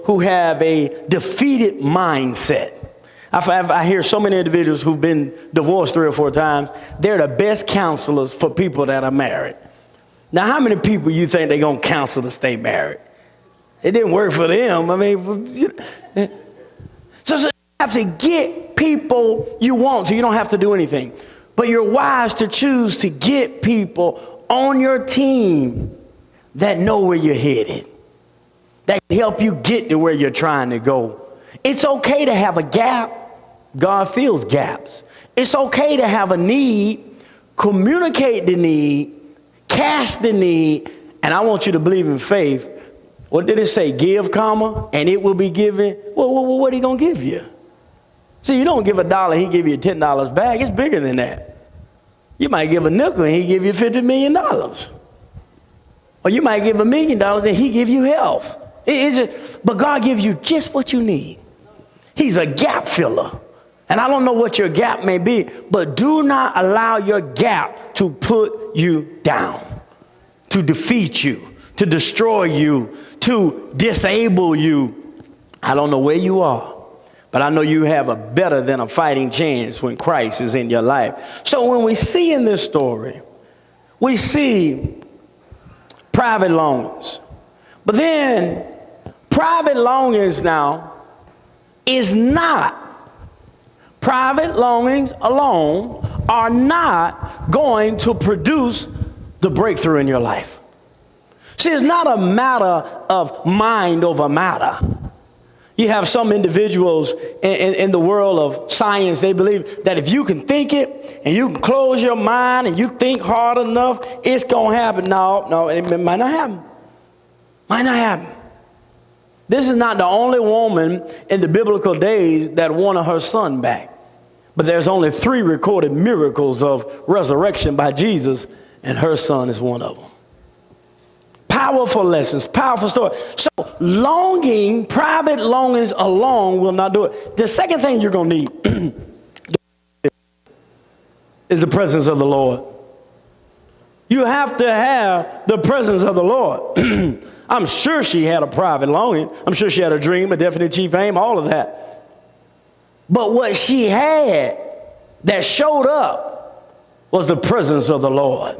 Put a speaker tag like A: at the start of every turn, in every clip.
A: who have a defeated mindset. I hear so many individuals who've been divorced 3 or 4 times. They're the best counselors for people that are married. Now, how many people you think they're going to counsel to stay married? It didn't work for them. I mean, so you have to get people you want, so you don't have to do anything. But you're wise to choose to get people on your team that know where you're headed, that can help you get to where you're trying to go. It's okay to have a gap. God fills gaps. It's okay to have a need, communicate the need, cast the need, and I want you to believe in faith. What did it say? Give, comma, and it will be given. Well, what are he going to give you? See, you don't give $1, he give you $10 back. It's bigger than that. You might give a nickel and he give you $50 million. Or you might give $1 million and he give you health. But God gives you just what you need. He's a gap filler. And I don't know what your gap may be, but do not allow your gap to put you down, to defeat you, to destroy you, to disable you. I don't know where you are, but I know you have a better than a fighting chance when Christ is in your life. So when we see in this story, we see private longings. But then private longings now is not, private longings alone are not going to produce the breakthrough in your life. See, it's not a matter of mind over matter. You have some individuals in the world of science, they believe that if you can think it and you can close your mind and you think hard enough, it's going to happen. No, it might not happen. Might not happen. This is not the only woman in the biblical days that wanted her son back. But there's only 3 recorded miracles of resurrection by Jesus, and her son is one of them. Powerful lessons, powerful story. So longing, private longings alone will not do it. The second thing you're going to need is the presence of the Lord. You have to have the presence of the Lord. I'm sure she had a private longing. I'm sure she had a dream, a definite chief aim, all of that. But what she had that showed up was the presence of the Lord.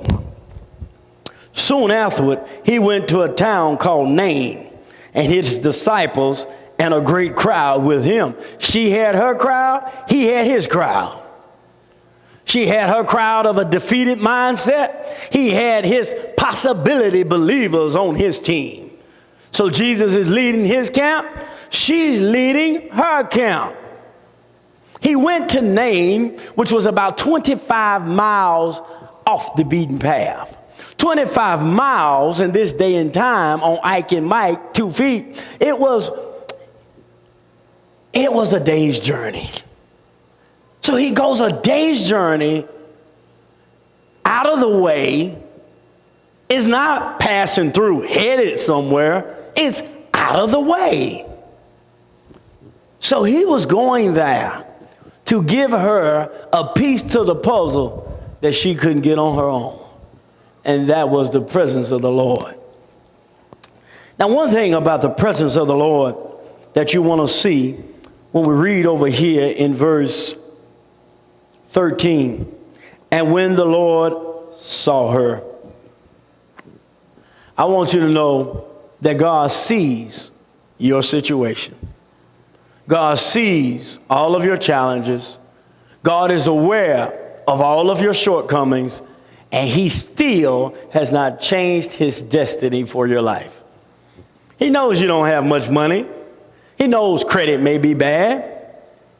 A: Soon afterward, he went to a town called Nain, and his disciples and a great crowd with him. She had her crowd, he had his crowd. She had her crowd of a defeated mindset. He had his possibility believers on his team. So Jesus is leading his camp. She's leading her camp. He went to Nain, which was about 25 miles off the beaten path. 25 miles in this day and time on Ike and Mike, 2 feet. It was a day's journey. So he goes a day's journey out of the way. It's not passing through, headed somewhere. It's out of the way. So he was going there to give her a piece to the puzzle that she couldn't get on her own. And that was the presence of the Lord. Now, one thing about the presence of the Lord that you want to see when we read over here in verse 13, and when the Lord saw her. I want you to know that God sees your situation. God sees all of your challenges. God is aware of all of your shortcomings, and he still has not changed his destiny for your life. He knows you don't have much money. He knows credit may be bad.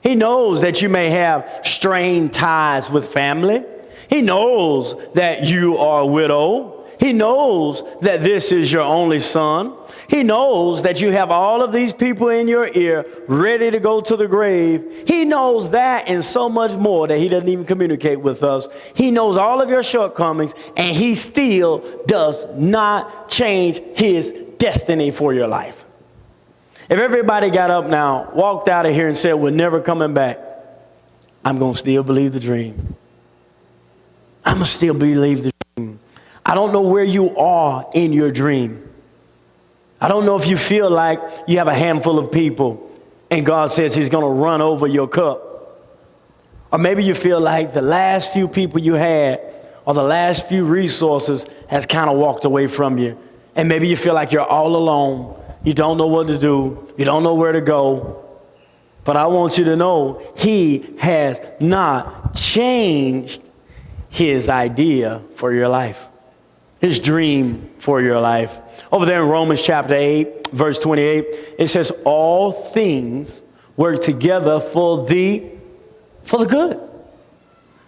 A: He knows that you may have strained ties with family. He knows that you are a widow. He knows that this is your only son. He knows that you have all of these people in your ear ready to go to the grave. He knows that and so much more that he doesn't even communicate with us. He knows all of your shortcomings, and he still does not change his destiny for your life. If everybody got up now, walked out of here and said, we're never coming back, I'm going to still believe the dream. I'm going to still believe the dream. I don't know where you are in your dream. I don't know if you feel like you have a handful of people and God says he's going to run over your cup. Or maybe you feel like the last few people you had or the last few resources has kind of walked away from you. And maybe you feel like you're all alone. You don't know what to do. You don't know where to go. But I want you to know he has not changed his idea for your life, his dream for your life. Over there in Romans chapter 8, verse 28, it says, all things work together for the good.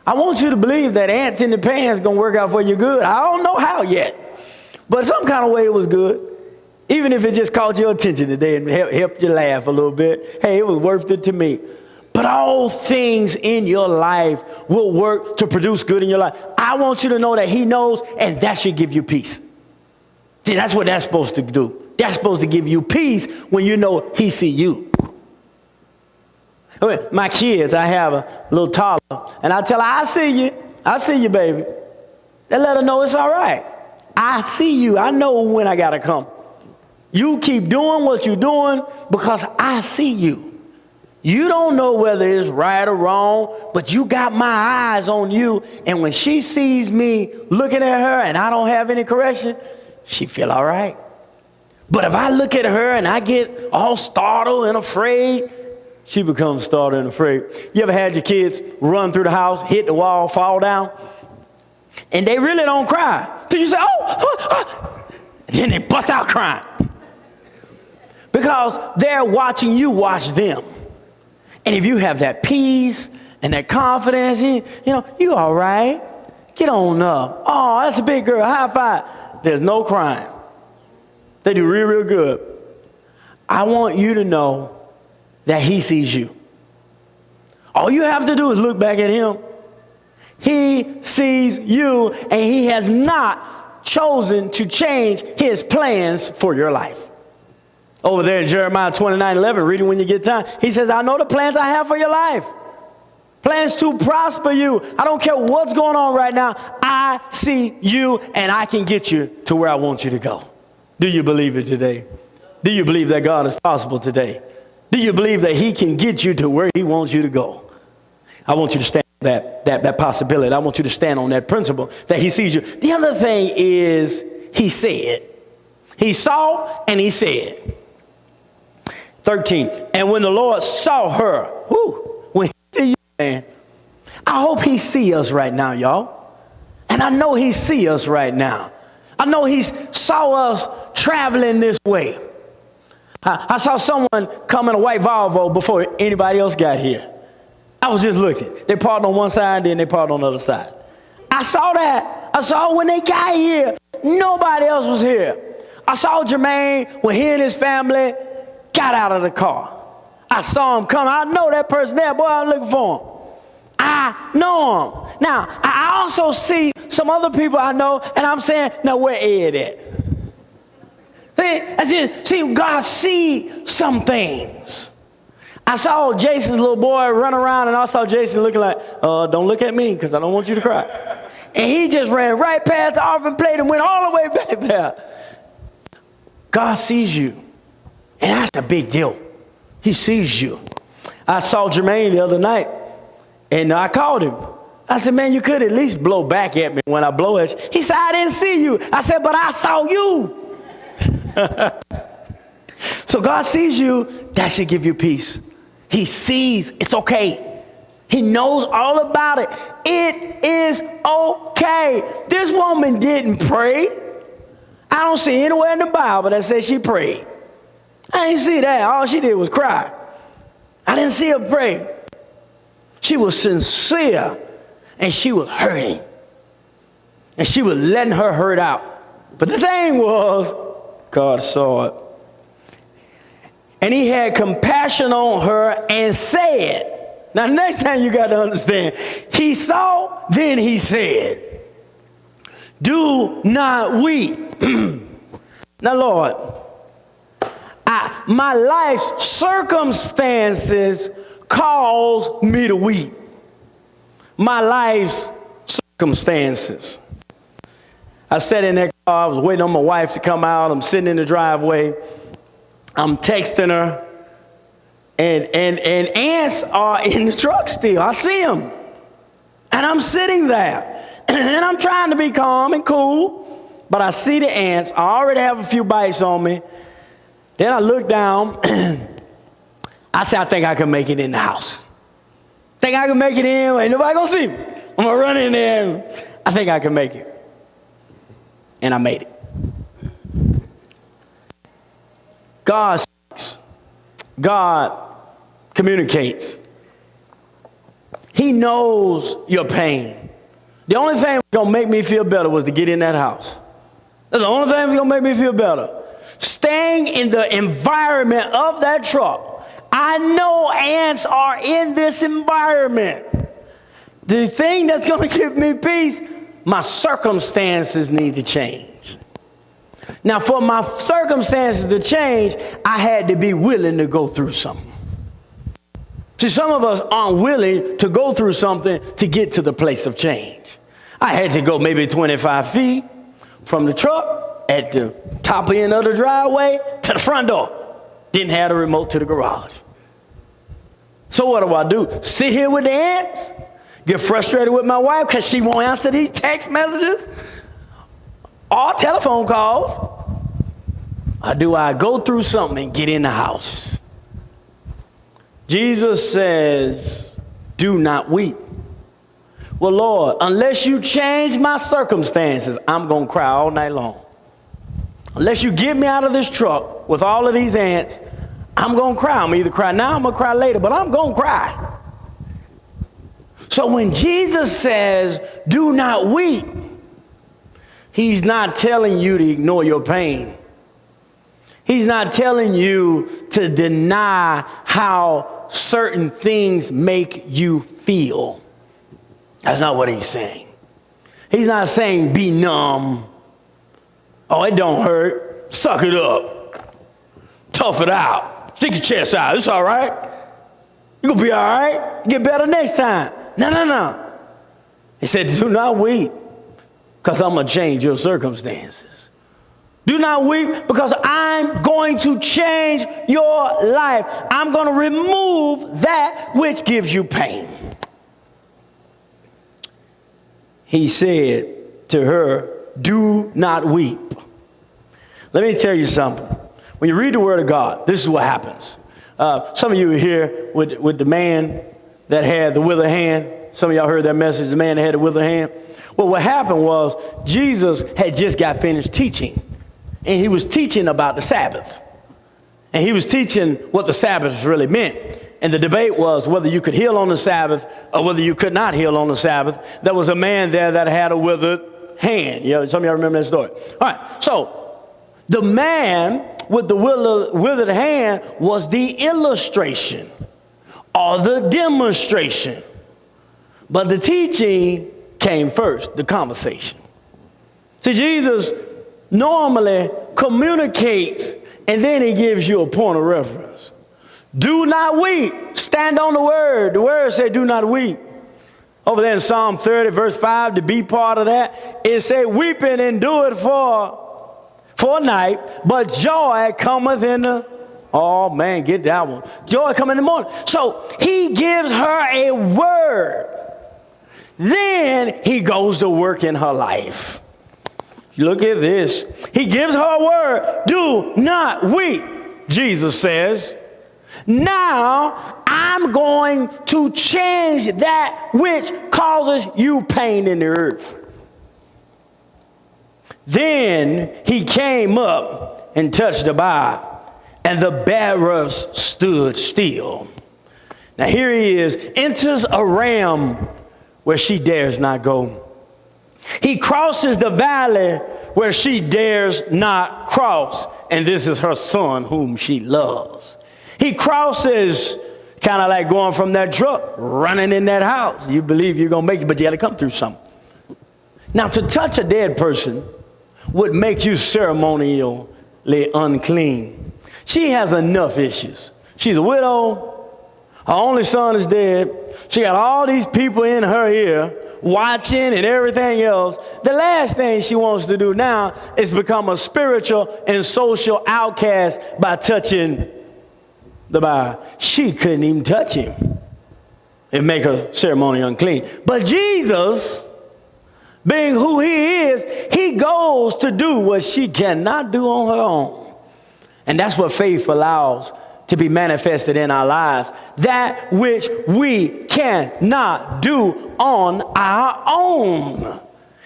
A: I want you to believe that ants in the pan is going to work out for you good. I don't know how yet, but some kind of way it was good. Even if it just caught your attention today and helped you laugh a little bit, hey, it was worth it to me. But all things in your life will work to produce good in your life. I want you to know that he knows, and that should give you peace. See, that's what that's supposed to do. That's supposed to give you peace when you know he see you. My kids, I have a little toddler, and I tell her, I see you, baby. They let her know it's all right. I see you. I know when I got to come. You keep doing what you're doing because I see you. You don't know whether it's right or wrong, but you got my eyes on you. And when she sees me looking at her and I don't have any correction, she feel all right. But if I look at her and I get all startled and afraid, she becomes startled and afraid. You ever had your kids run through the house, hit the wall, fall down? And they really don't cry. So you say, oh. Then they bust out crying. Because they're watching you watch them. And if you have that peace and that confidence, you all right. Get on up. Oh, that's a big girl. High five. There's no crying. They do real, real good. I want you to know that he sees you. All you have to do is look back at him. He sees you, and he has not chosen to change his plans for your life. Over there in Jeremiah 29:11, read it when you get time. He says, I know the plans I have for your life. Plans to prosper you. I don't care what's going on right now. I see you, and I can get you to where I want you to go. Do you believe it today? Do you believe that God is possible today? Do you believe that he can get you to where he wants you to go? I want you to stand on that possibility. I want you to stand on that principle that he sees you. The other thing is he said. He saw and he said. 13, and when the Lord saw her, when he see you, man, I hope he see us right now, y'all. And I know he see us right now. I know he saw us traveling this way. I saw someone come in a white Volvo before anybody else got here. I was just looking. They parked on one side, then they parked on the other side. I saw that. I saw when they got here, nobody else was here. I saw Jermaine when he and his family got out of the car. I saw him come. I know that person there. Boy, I'm looking for him. I know him. Now, I also see some other people I know, and I'm saying, now where Ed at? See, God see some things. I saw Jason's little boy run around, and I saw Jason looking like, don't look at me because I don't want you to cry. And he just ran right past the offering plate and went all the way back there. God sees you. And that's a big deal. He sees you. I saw Jermaine the other night, and I called him. I said, man, you could at least blow back at me when I blow at you. He said, I didn't see you. I said, but I saw you. So God sees you. That should give you peace. He sees. It's okay. He knows all about it. It is okay. This woman didn't pray. I don't see anywhere in the Bible that says she prayed. I didn't see that. All she did was cry. I didn't see her pray. She was sincere, and she was hurting. And she was letting her hurt out. But the thing was, God saw it. And he had compassion on her and said, now next time you got to understand, he saw, then he said, do not weep. Now, Lord, my life's circumstances cause me to weep. My life's circumstances. I sat in that car I was waiting on my wife to come out. I'm sitting in the driveway. I'm texting her. And ants are in the truck still. I see them. And I'm sitting there. And I'm trying to be calm and cool. But I see the ants. I already have a few bites on me. Then I look down. I said, I think I can make it in the house. Think I can make it in. Ain't nobody gonna see me. I'm gonna run in there. I think I can make it. And I made it. God speaks. God communicates. He knows your pain. The only thing that's gonna make me feel better was to get in that house. That's the only thing that's gonna make me feel better. Staying in the environment of that truck. I know ants are in this environment. The thing that's gonna give me peace, my circumstances need to change. Now, for my circumstances to change, I had to be willing to go through something. See, some of us aren't willing to go through something to get to the place of change. I had to go maybe 25 feet from the truck at the top end of the driveway to the front door. Didn't have the remote to the garage. So what do? Sit here with the ants? Get frustrated with my wife because she won't answer these text messages or telephone calls? Or do I go through something and get in the house? Jesus says, do not weep. Well, Lord, unless you change my circumstances, I'm going to cry all night long. Unless you get me out of this truck with all of these ants, I'm going to cry. I'm either cry now, I'm going to cry later, but I'm going to cry. So when Jesus says, do not weep, he's not telling you to ignore your pain. He's not telling you to deny how certain things make you feel. That's not what he's saying. He's not saying be numb. Oh, it don't hurt. Suck it up. Tough it out. Stick your chest out. It's all right. You're going to be all right. Get better next time. No. He said, do not weep because I'm going to change your circumstances. Do not weep because I'm going to change your life. I'm going to remove that which gives you pain. He said to her, do not weep. Let me tell you something. When you read the word of God, this is what happens. Some of you are here with the man that had the withered hand. Some of y'all heard that message, the man that had the withered hand. Well, what happened was Jesus had just got finished teaching. And he was teaching about the Sabbath. And he was teaching what the Sabbath really meant. And the debate was whether you could heal on the Sabbath or whether you could not heal on the Sabbath. There was a man there that had a withered hand. You know, some of y'all remember that story. All right, so the man with the withered hand was the illustration or the demonstration. But the teaching came first, the conversation. See, Jesus normally communicates and then he gives you a point of reference. Do not weep. Stand on the word. The word said do not weep. Over there in Psalm 30 verse 5, the B part of that, it said weeping endureth for a night, but joy cometh in the, oh man, get that one. Joy cometh in the morning. So he gives her a word. Then he goes to work in her life. Look at this. He gives her a word. Do not weep, Jesus says. Now I'm going to change that which causes you pain in the earth. Then he came up and touched the bough, and the bearers stood still. Now here he is, enters a realm where she dares not go. He crosses the valley where she dares not cross, and this is her son whom she loves. He crosses, kind of like going from that truck, running in that house. You believe you're going to make it, but you got to come through something. Now, to touch a dead person would make you ceremonially unclean. She has enough issues. She's a widow. Her only son is dead. She got all these people in her ear watching and everything else, the last thing she wants to do now is become a spiritual and social outcast by touching the Bible. She couldn't even touch him and make her ceremony unclean. But Jesus, being who he is, he goes to do what she cannot do on her own. And that's what faith allows to be manifested in our lives. That which we cannot do on our own.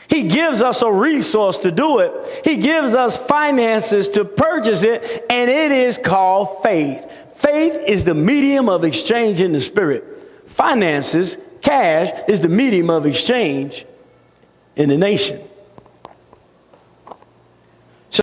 A: He gives us a resource to do it. He gives us finances to purchase it, and it is called faith. Faith is the medium of exchange in the spirit. Finances, cash, is the medium of exchange in the nation.